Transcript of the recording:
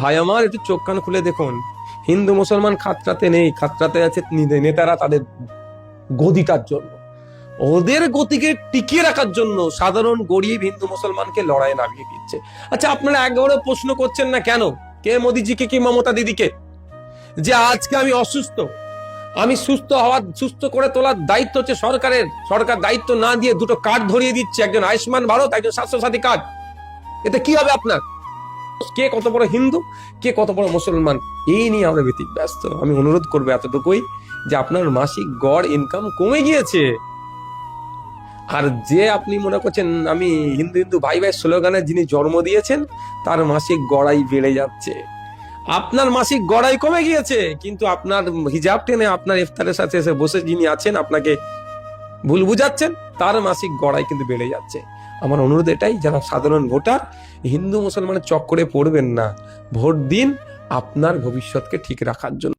ভাই আমার, একটু চোখ কান খুলে দেখুন, হিন্দু মুসলমান খাতরাতে নেই, খাতরাতে আছে নেতারা তাদের গদিটার জন্য। ওদের গতিকে টিকিয়ে রাখার জন্য সাধারণ গরিব হিন্দু মুসলমানকে লড়াই নামিয়ে দিচ্ছে। আচ্ছা, আপনারা একবারও প্রশ্ন করছেন না কেন, কে মোদিজিকে কি মমতা দিদিকে, যে আজকে আমি অসুস্থ, আমি সুস্থ করে তোলার দায়িত্ব হচ্ছে সরকারের, সরকার দায়িত্ব না দিয়ে দুটো কার্ড ধরিয়ে দিচ্ছে, একজন আয়ুষ্মান ভারত, একজন স্বাস্থ্যসাথী কার্ড। এতে কি হবে আপনার? কে কত বড় হিন্দু, কে কত বড় মুসলমান, এই নিয়ে আমরা ব্যস্ত। আমি অনুরোধ করবো এতটুকুই, যে আপনার মাসিক গড় ইনকাম কমে গিয়েছে। আর যে আপনি মনে করছেন আমি হিন্দু হিন্দু ভাই ভাই স্লোগানে যিনি জন্ম দিয়েছেন, তার মাসিক গড়াই বেড়ে যাচ্ছে। আপনার মাসিক গড়াই কমে গিয়েছে, কিন্তু আপনার হিজাব টেনে আপনার ইফতারের সাথে এসে বসে যিনি আছেন, আপনাকে ভুল বুঝাচ্ছেন, তার মাসিক গড়াই কিন্তু বেড়ে যাচ্ছে। আমার অনুরোধ এটাই, যারা সাধারণ ভোটার, হিন্দু মুসলমানের চক্করে পড়বেন না, ভোট দিন আপনার ভবিষ্যৎকে ঠিক রাখার জন্য।